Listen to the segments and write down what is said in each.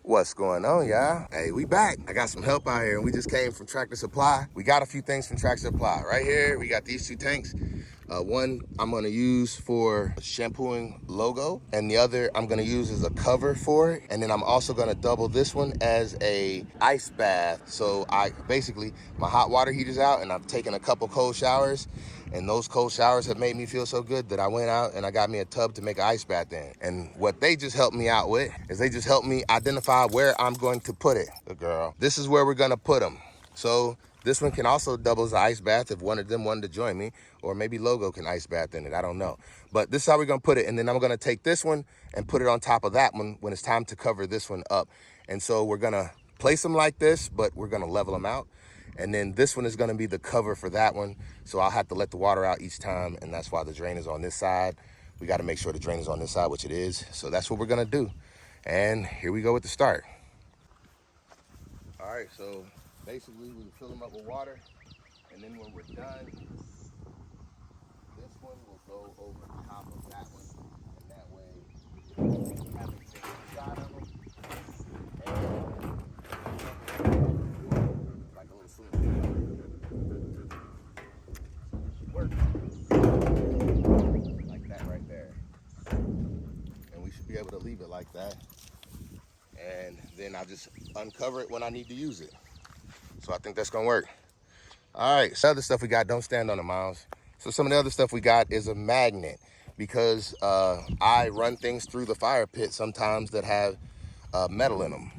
What's going on, y'all? Hey, we back. I got some help out here, and we just came from Tractor Supply. We got a few things from Tractor Supply. Right here, we got these two tanks. One I'm gonna use for shampooing logo, and the other I'm gonna use as a cover for it. And then I'm also gonna double this one as a ice bath. So basically, my hot water heater's out, and I've taken a couple cold showers, and those cold showers have made me feel so good that I went out and I got me a tub to make an ice bath in. And what they just helped me out with is they just helped me identify where I'm going to put it. Good girl. This is where we're gonna put them. So this one can also double as an ice bath if one of them wanted to join me, or maybe Logo can ice bath in it. I don't know. But this is how we're gonna put it. And then I'm gonna take this one and put it on top of that one when it's time to cover this one up. And so we're gonna place them like this, but we're gonna level them out. And then this one is gonna be the cover for that one. So I'll have to let the water out each time, and that's why the drain is on this side. We gotta make sure the drain is on this side, which it is. So that's what we're gonna do. And here we go with the start. All right, so basically we fill them up with water, and then when we're done, this one will go over the top of that one, and that way we can have it sit inside of them, and like a little swimming pool. Work like that right there, and we should be able to leave it like that, and then I'll just uncover it when I need to use it. So I think that's gonna work. All right, so other stuff we got, don't stand on it, Miles. So some of the other stuff we got is a magnet, because I run things through the fire pit sometimes that have metal in them.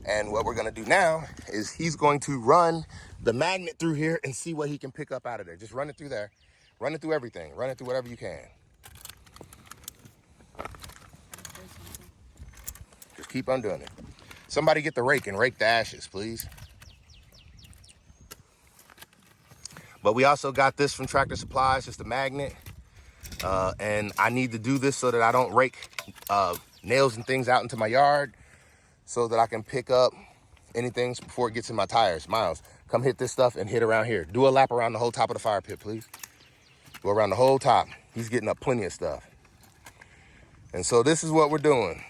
And what we're gonna do now is he's going to run the magnet through here and see what he can pick up out of there. Just run it through there, run it through everything, run it through whatever you can. Just keep undoing it. Somebody get the rake and rake the ashes, please. But we also got this from Tractor Supply. It's just a magnet. And I need to do this so that I don't rake nails and things out into my yard, so that I can pick up anything before it gets in my tires. Miles, come hit this stuff and hit around here. Do a lap around the whole top of the fire pit, please. Go around the whole top. He's getting up plenty of stuff. And so this is what we're doing.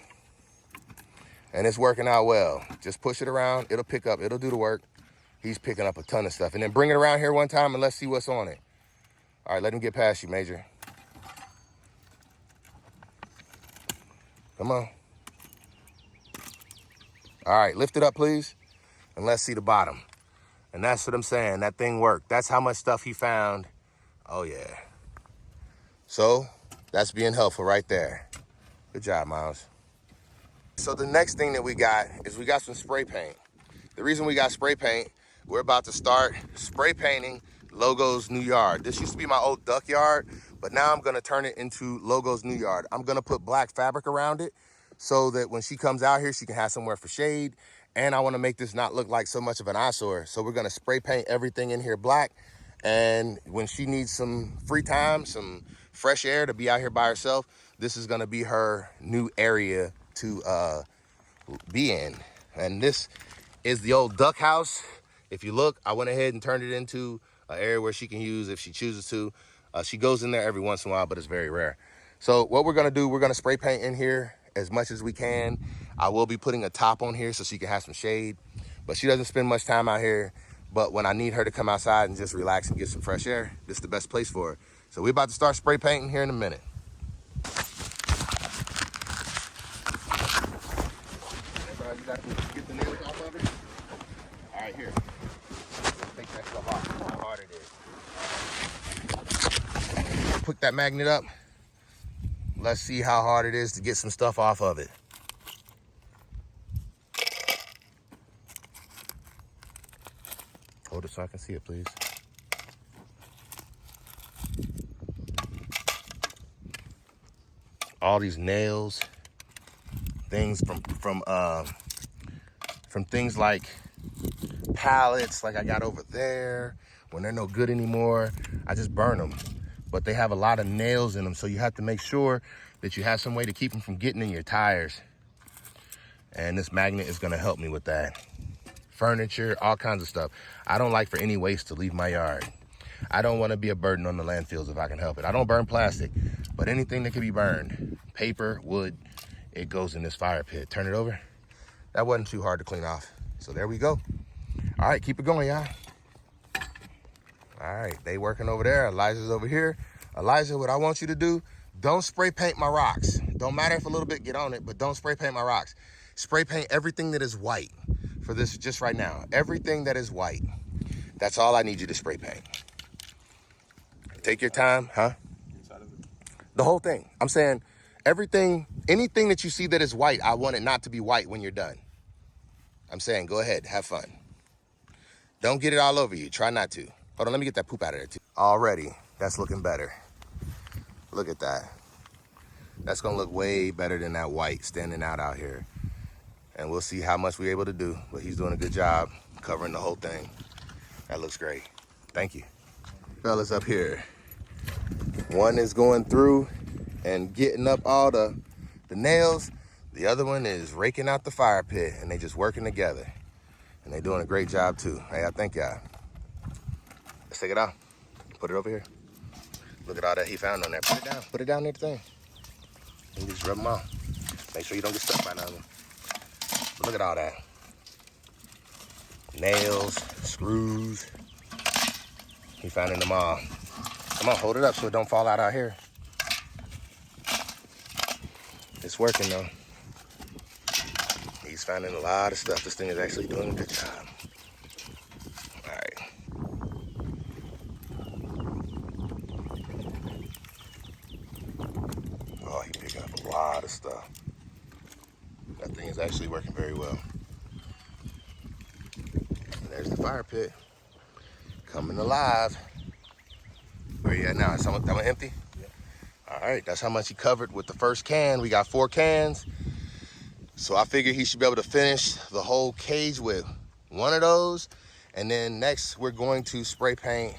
And it's working out well. Just push it around. It'll pick up. It'll do the work. He's picking up a ton of stuff. And then bring it around here one time and let's see what's on it. All right, let him get past you, Major. Come on. All right, lift it up, please. And let's see the bottom. And that's what I'm saying. That thing worked. That's how much stuff he found. Oh, yeah. So that's being helpful right there. Good job, Miles. So the next thing that we got is we got some spray paint. The reason we got spray paint, we're about to start spray painting Logo's new yard. This used to be my old duck yard, but now I'm gonna turn it into Logo's new yard. I'm gonna put black fabric around it so that when she comes out here, she can have somewhere for shade. And I wanna make this not look like so much of an eyesore. So we're gonna spray paint everything in here black. And when she needs some free time, some fresh air to be out here by herself, this is gonna be her new area to be in. And this is the old duck house. If you look, I went ahead and turned it into an area where she can use if she chooses to. She goes in there every once in a while, but it's very rare. So what we're gonna do, we're gonna spray paint in here as much as we can. I will be putting a top on here so she can have some shade, but she doesn't spend much time out here. But when I need her to come outside and just relax and get some fresh air, this is the best place for her. So we're about to start spray painting here in a minute. You got to get the nails off of it. All right, here. Take that stuff off. How hard it is. Put that magnet up. Let's see how hard it is to get some stuff off of it. Hold it so I can see it, please. All these nails, things from things like pallets, like I got over there. When they're no good anymore, I just burn them. But they have a lot of nails in them, so you have to make sure that you have some way to keep them from getting in your tires. And this magnet is gonna help me with that. Furniture, all kinds of stuff. I don't like for any waste to leave my yard. I don't wanna be a burden on the landfills if I can help it. I don't burn plastic, but anything that can be burned, paper, wood, it goes in this fire pit. Turn it over. That wasn't too hard to clean off. So there we go. All right, keep it going, y'all. All right, they working over there. Elijah's over here. Elijah, what I want you to do, don't spray paint my rocks. Don't matter if a little bit get on it, but don't spray paint my rocks. Spray paint everything that is white for this just right now. Everything that is white. That's all I need you to spray paint. Take your time, huh? The whole thing. I'm saying everything, anything that you see that is white, I want it not to be white when you're done. I'm saying go ahead, have fun. Don't get it all over you. Try not to. Hold on, let me get that poop out of there too. Already, that's looking better. Look at that. That's gonna look way better than that white standing out here. And we'll see how much we're able to do, but he's doing a good job covering the whole thing. That looks great. Thank you. Fellas up here. One is going through and getting up all the nails. The other one is raking out the fire pit, and they just working together. And they're doing a great job too. Hey, I thank y'all. Let's take it out. Put it over here. Look at all that he found on there. Put it down. Put it down near the thing. And just rub them off. Make sure you don't get stuck by none of them. But look at all that. Nails, screws. He found them all. Come on, hold it up so it don't fall out here. It's working though. He's finding a lot of stuff. This thing is actually doing a good job. All right. Oh, he's picking up a lot of stuff. That thing is actually working very well. And there's the fire pit coming alive. Where you at now? Is that one empty? Yeah. All right, that's how much he covered with the first can. We got 4 cans. So I figured he should be able to finish the whole cage with one of those. And then next we're going to spray paint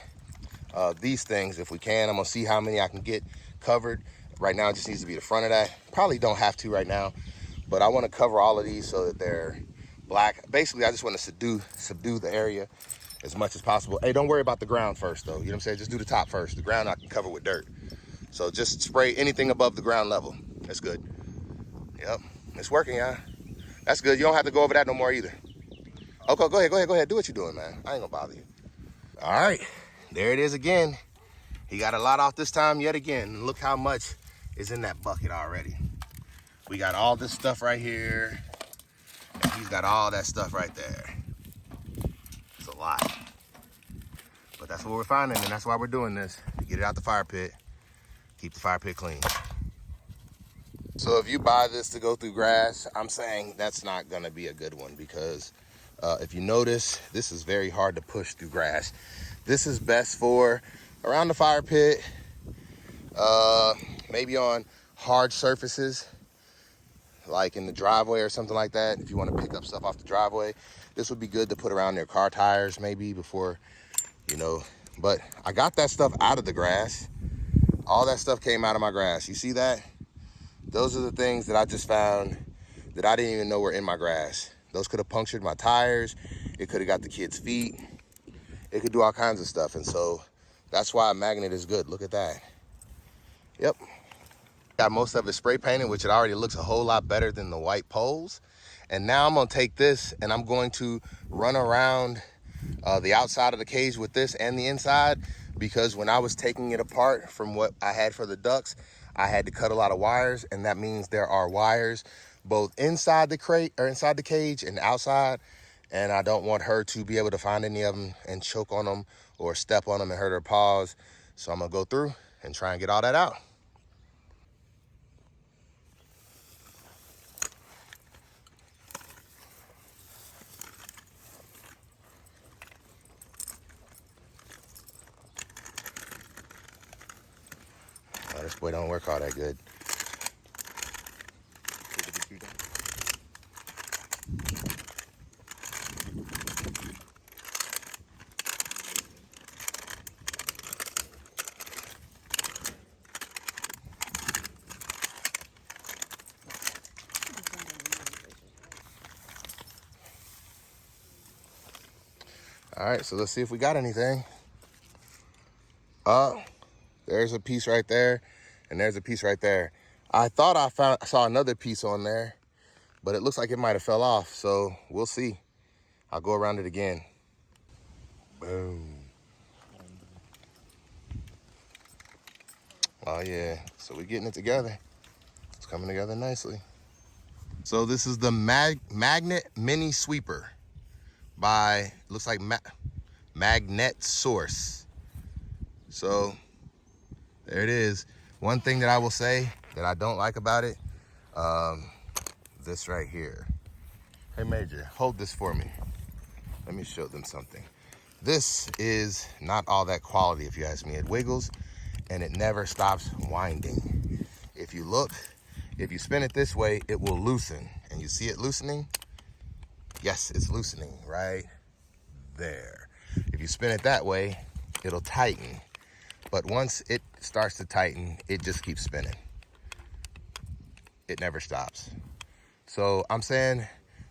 these things if we can. I'm gonna see how many I can get covered. Right now it just needs to be the front of that. Probably don't have to right now, but I wanna cover all of these so that they're black. Basically, I just wanna subdue the area as much as possible. Hey, don't worry about the ground first though. You know what I'm saying? Just do the top first. The ground I can cover with dirt. So just spray anything above the ground level. That's good. Yep, it's working, y'all. That's good. You don't have to go over that no more either. Okay, go ahead. Do what you're doing, man. I ain't gonna bother you. All right, there it is again. He got a lot off this time yet again. Look how much is in that bucket already. We got all this stuff right here, and he's got all that stuff right there. It's a lot. But that's what we're finding, and that's why we're doing this. To get it out the fire pit, keep the fire pit clean. So if you buy this to go through grass, I'm saying that's not gonna be a good one because if you notice, this is very hard to push through grass. This is best for around the fire pit, maybe on hard surfaces, like in the driveway or something like that. If you wanna pick up stuff off the driveway, this would be good to put around their car tires maybe before, you know. But I got that stuff out of the grass. All that stuff came out of my grass. You see that? Those are the things that I just found that I didn't even know were in my grass. Those could have punctured my tires. It could have got the kids' feet. It could do all kinds of stuff. And so that's why a magnet is good. Look at that. Yep. Got most of it spray painted, which it already looks a whole lot better than the white poles. And now I'm gonna take this and I'm going to run around the outside of the cage with this and the inside, because when I was taking it apart from what I had for the ducks, I had to cut a lot of wires, and that means there are wires both inside the crate or inside the cage and outside, and I don't want her to be able to find any of them and choke on them or step on them and hurt her paws. So I'm gonna go through and try and get all that out. Oh, this boy don't work all that good. All right, so let's see if we got anything. There's a piece right there, and there's a piece right there. I thought I saw another piece on there, but it looks like it might have fell off. So we'll see. I'll go around it again. Boom. Oh yeah, so we're getting it together. It's coming together nicely. So this is the Magnet Mini Sweeper by, looks like Magnet Source. So there it is. One thing that I will say that I don't like about it, this right here. Hey Major, hold this for me. Let me show them something. This is not all that quality, if you ask me. It wiggles and it never stops winding. If you look, if you spin it this way, it will loosen. And you see it loosening? Yes, it's loosening right there. If you spin it that way, it'll tighten. But once it starts to tighten, it just keeps spinning. It never stops. So I'm saying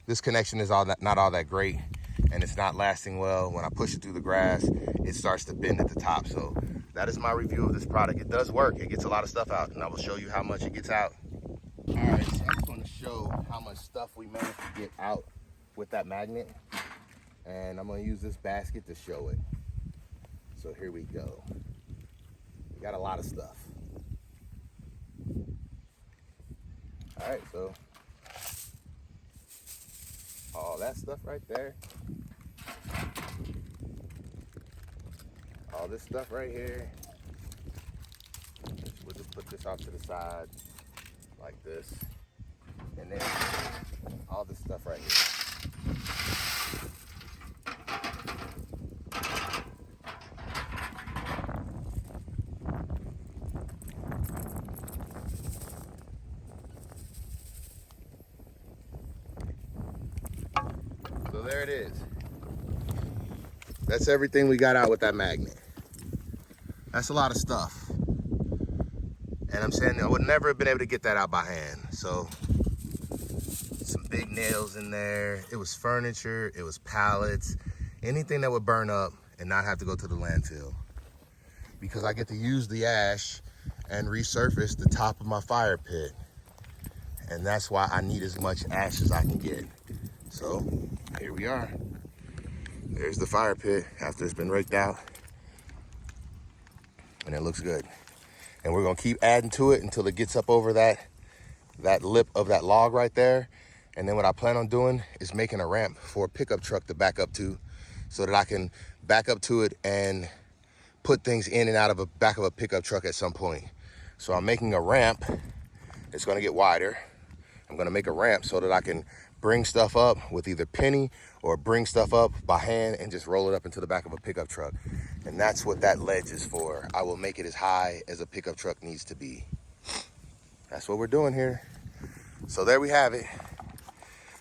this connection is not all that great, and it's not lasting well. When I push it through the grass, it starts to bend at the top. So that is my review of this product. It does work. It gets a lot of stuff out, and I will show you how much it gets out. All right, so I just want to show how much stuff we managed to get out with that magnet. And I'm going to use this basket to show it. So here we go. We got a lot of stuff. All right, so all that stuff right there. All this stuff right here. We'll just put this off to the side like this. And then all this stuff right here. So there it is. That's everything we got out with that magnet. That's a lot of stuff. And I'm saying I would never have been able to get that out by hand. So some big nails in there. It was furniture, it was pallets, anything that would burn up and not have to go to the landfill. Because I get to use the ash and resurface the top of my fire pit. And that's why I need as much ash as I can get. So here we are. There's the fire pit after it's been raked out. And it looks good. And we're gonna keep adding to it until it gets up over that lip of that log right there. And then what I plan on doing is making a ramp for a pickup truck to back up to, so that I can back up to it and put things in and out of the back of a pickup truck at some point. So I'm making a ramp. It's gonna get wider. I'm gonna make a ramp so that I can bring stuff up with either penny or bring stuff up by hand and just roll it up into the back of a pickup truck. And that's what that ledge is for. I will make it as high as a pickup truck needs to be. That's what we're doing here. So there we have it.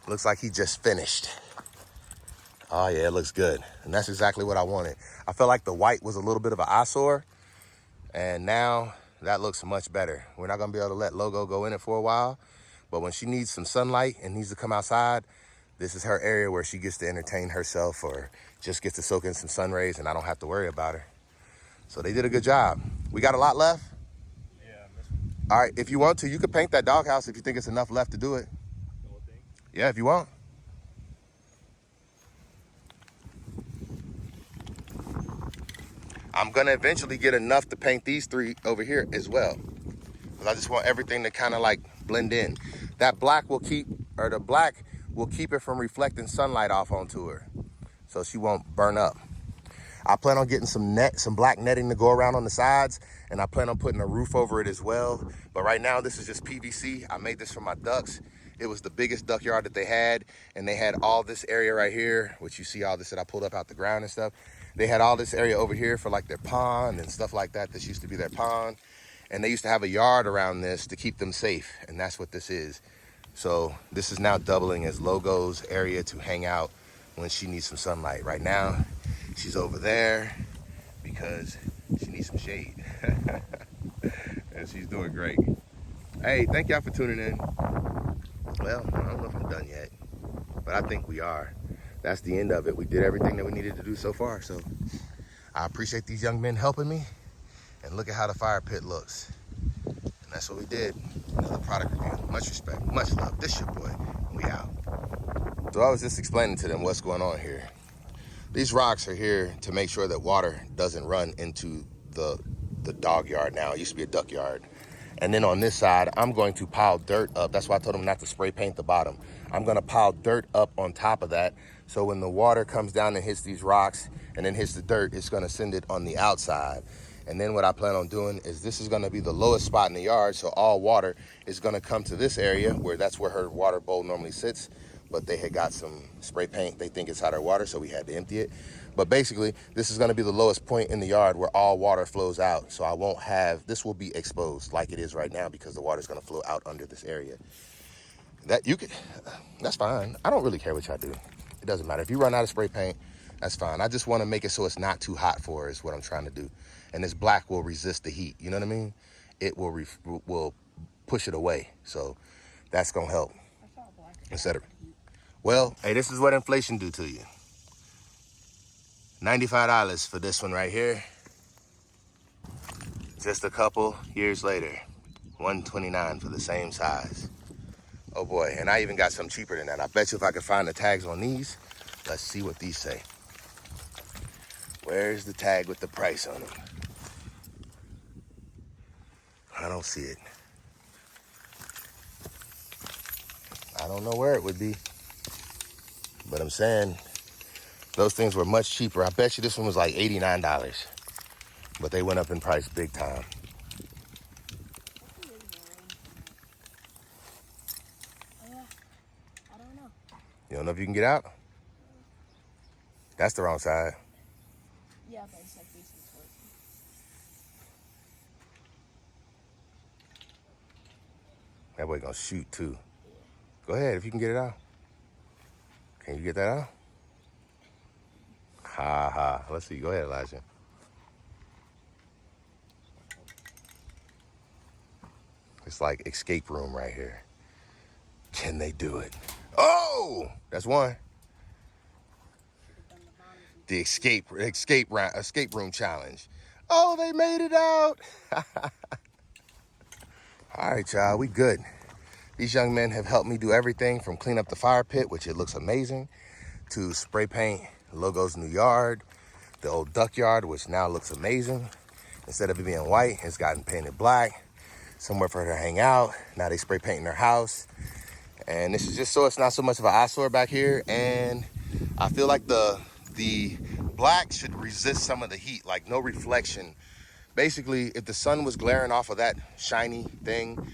Looks like he just finished. Oh yeah, it looks good. And that's exactly what I wanted. I felt like the white was a little bit of an eyesore, and now that looks much better. We're not gonna be able to let Logo go in it for a while, but when she needs some sunlight and needs to come outside, this is her area where she gets to entertain herself or just gets to soak in some sun rays, and I don't have to worry about her. So they did a good job. We got a lot left? Yeah, this one. All right, if you want to, you could paint that doghouse if you think it's enough left to do it. The whole thing? Yeah, if you want. I'm gonna eventually get enough to paint these three over here as well. Because I just want everything to kind of like blend in. That black will keep, or the black will keep it from reflecting sunlight off onto her, so she won't burn up. I plan on getting some black netting to go around on the sides, and I plan on putting a roof over it as well. But right now, this is just PVC. I made this for my ducks. It was the biggest duck yard that they had, and they had all this area right here, which you see all this that I pulled up out the ground and stuff. They had all this area over here for like their pond and stuff like that. This used to be their pond, and they used to have a yard around this to keep them safe, and that's what this is. So this is now doubling as Logo's area to hang out when she needs some sunlight. Right now, she's over there because she needs some shade. And she's doing great. Hey, thank y'all for tuning in. Well, I don't know if I'm done yet, but I think we are. That's the end of it. We did everything that we needed to do so far. So I appreciate these young men helping me. And look at how the fire pit looks. And that's what we did. Another product review. Much respect, much love. This your boy. me out. So I was just explaining to them what's going on here. These rocks are here to make sure that water doesn't run into the dog yard now. It used to be a duck yard. And then on this side, I'm going to pile dirt up. That's why I told them not to spray paint the bottom. I'm going to pile dirt up on top of that. So when the water comes down and hits these rocks and then hits the dirt, it's going to send it on the outside. And then what I plan on doing is this is going to be the lowest spot in the yard. So all water is going to come to this area where that's where her water bowl normally sits. But they had got some spray paint. They think it's hot or water, so we had to empty it. But basically, this is going to be the lowest point in the yard where all water flows out. So I won't have, this will be exposed like it is right now because the water is going to flow out under this area. That you could, that's fine. I don't really care what y'all do. It doesn't matter. If you run out of spray paint, that's fine. I just want to make it so it's not too hot for her is what I'm trying to do. And this black will resist the heat. You know what I mean? It will push it away. So that's going to help. Instead of, well, hey, this is what inflation do to you. $95 for this one right here. Just a couple years later, $129 for the same size. Oh boy, and I even got some cheaper than that. I bet you if I could find the tags on these, let's see what these say. Where's the tag with the price on them? I don't see it. I don't know where it would be. But I'm saying those things were much cheaper. I bet you this one was like $89. But they went up in price big time. I don't know. You don't know if you can get out? That's the wrong side. Yeah, but it's like facing towards me. That boy gonna shoot too. Go ahead if you can get it out. Can you get that out? Ha ha. Let's see. Go ahead, Elijah. It's like escape room right here. Can they do it? Oh, that's one. The escape room challenge. Oh, they made it out. All right, y'all, we good. These young men have helped me do everything from clean up the fire pit, which it looks amazing, to spray paint Logo's new yard, the old duck yard, which now looks amazing. Instead of it being white, it's gotten painted black. Somewhere for her to hang out. Now they spray painting her house. And this is just so it's not so much of an eyesore back here. And I feel like the black should resist some of the heat, like no reflection. Basically, if the sun was glaring off of that shiny thing,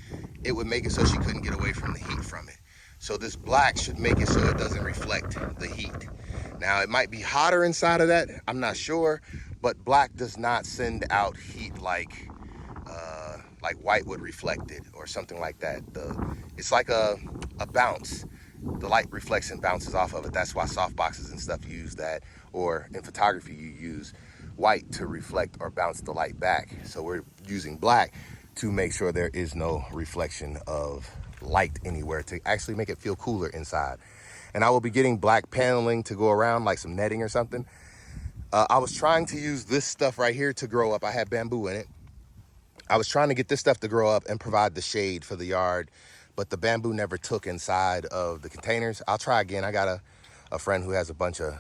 it would make it so she couldn't get away from the heat from it. So this black should make it so it doesn't reflect the heat. Now, it might be hotter inside of that, I'm not sure, but black does not send out heat like white would reflect it or something like that. It's like a bounce. The light reflects and bounces off of it. That's why soft boxes and stuff use that, or in photography you use white to reflect or bounce the light back. So we're using black to make sure there is no reflection of light anywhere to actually make it feel cooler inside. And I will be getting black paneling to go around, like some netting or something. I was trying to use this stuff right here to grow up. I had bamboo in it. I was trying to get this stuff to grow up and provide the shade for the yard, but the bamboo never took inside of the containers. I'll try again. I got a friend who has a bunch of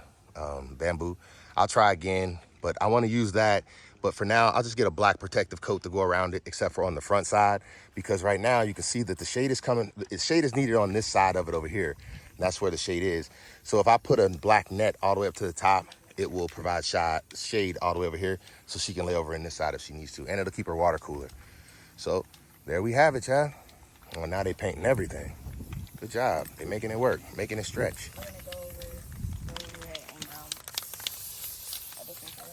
bamboo. I'll try again, but I want to use that. But for now, I'll just get a black protective coat to go around it, except for on the front side, because right now you can see that the shade is coming. The shade is needed on this side of it over here. That's where the shade is. So if I put a black net all the way up to the top, it will provide shade all the way over here so she can lay over in this side if she needs to. And it'll keep her water cooler. So there we have it, y'all. Well, now they painting everything. Good job. They making it work, making it stretch. We're gonna go over it and a different color.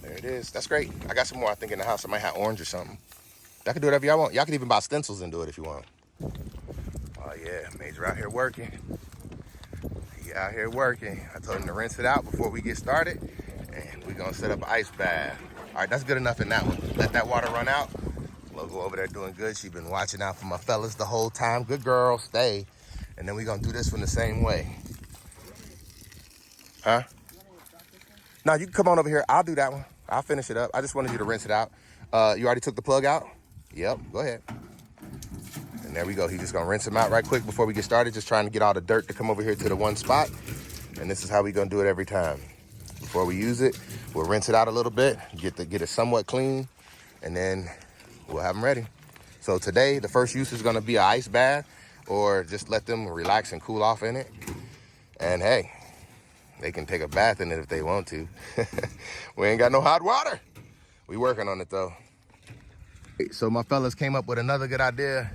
There it is. That's great. I got some more, I think, in the house. I might have orange or something. Y'all can do whatever y'all want. Y'all can even buy stencils and do it if you want. Oh, yeah. Major out here working. He out here working. I told him to rinse it out before we get started. And we're going to set up an ice bath. All right, that's good enough in that one. Let that water run out. Logo over there doing good. She's been watching out for my fellas the whole time. Good girl. Stay. And then we're going to do this one the same way. Huh? No, you can come on over here. I'll do that one. I'll finish it up. I just wanted you to rinse it out. You already took the plug out? Yep. Go ahead. And And there we go. He's just gonna rinse them out right quick before we get started. Just trying to get all the dirt to come over here to the one spot. And this is how we gonna do it every time. Before we use it, we'll rinse it out a little bit, get it somewhat clean, and then we'll have them ready. So today, the first use is gonna be an ice bath, or just let them relax and cool off in it. And hey, they can take a bath in it if they want to. We ain't got no hot water. We working on it though. So my fellas came up with another good idea.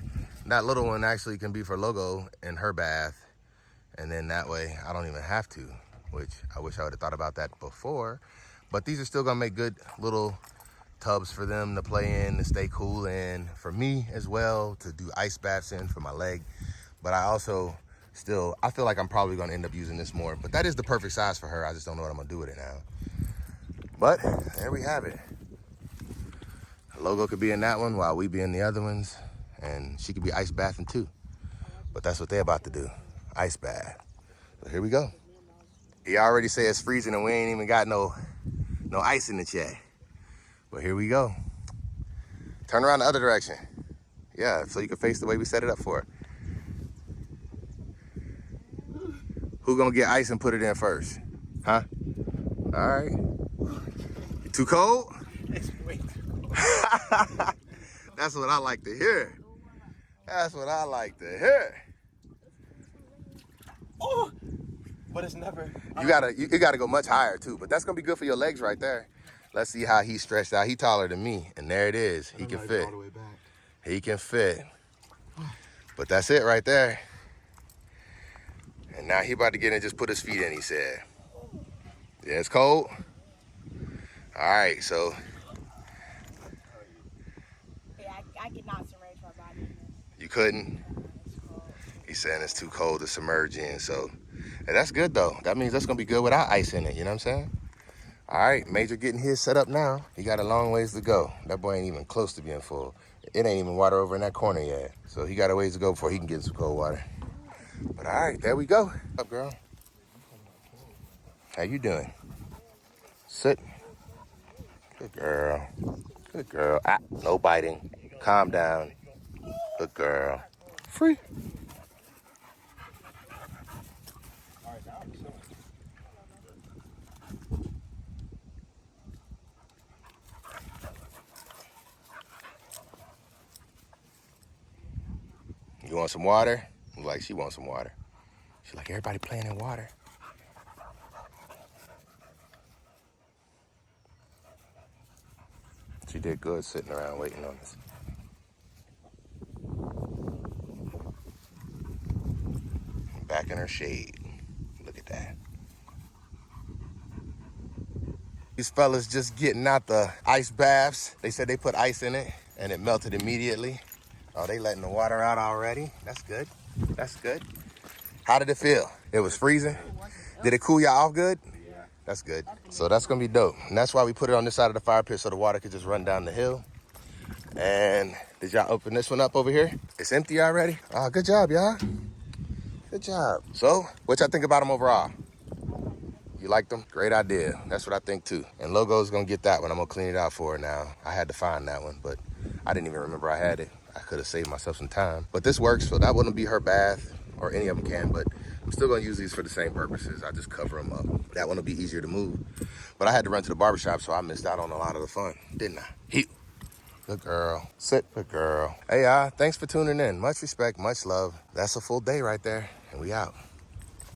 That little one actually can be for Logo in her bath. And then that way I don't even have to, which I wish I would have thought about that before. But these are still gonna make good little tubs for them to play in, to stay cool in. For me as well, to do ice baths in for my leg. But I also I feel like I'm probably gonna end up using this more. But that is the perfect size for her. I just don't know what I'm gonna do with it now. But there we have it. Logo could be in that one while we be in the other ones. And she could be ice bathing too. But that's what they're about to do. Ice bath. So here we go. He already said it's freezing and we ain't even got no ice in it yet. But here we go. Turn around the other direction. Yeah, so you can face the way we set it up for it. Who gonna get ice and put it in first? Huh? All right. You too cold? It's way too cold. That's what I like to hear. That's what I like to hear. Oh, but it's never. You gotta go much higher too, but that's gonna be good for your legs right there. Let's see how he's stretched out. He taller than me, and there it is. He can fit. All the way back. He can fit. But that's it right there. And now he about to get in and just put his feet in, he said. Yeah, it's cold. All right, so. Yeah, I could not submerge my body in this. You couldn't? It's cold. He's saying it's too cold to submerge in, so. And that's good though. That means that's gonna be good without ice in it, you know what I'm saying? All right, Major getting his set up now. He got a long ways to go. That boy ain't even close to being full. It ain't even water over in that corner yet. So he got a ways to go before he can get some cold water. But all right, there we go. What's up, girl? How you doing? Sit. Good girl. Good girl. Ah, no biting. Calm down. Good girl. Free. All right, now I'm chilling. You want some water? Like she wants some water. She's like, everybody playing in water. She did good sitting around waiting on us. Back in her shade. Look at that. These fellas just getting out the ice baths. They said they put ice in it and it melted immediately. Oh, they letting the water out already. That's good. That's good. How did it feel? It was freezing? Did it cool y'all off good? Yeah. That's good. So that's gonna be dope. And that's why we put it on this side of the fire pit so the water could just run down the hill. And did y'all open this one up over here? It's empty already? Oh, good job, y'all. Good job. So, what y'all think about them overall? You like them? Great idea. That's what I think too. And Logo's gonna get that one. I'm gonna clean it out for her now. I had to find that one, but I didn't even remember I had it. I could have saved myself some time. But this works, so that wouldn't be her bath, or any of them can, but I'm still gonna use these for the same purposes. I just cover them up. That one will be easier to move. But I had to run to the barbershop, so I missed out on a lot of the fun, didn't I? Good girl. Sit, good girl. Hey, y'all, thanks for tuning in. Much respect, much love. That's a full day right there, and we out.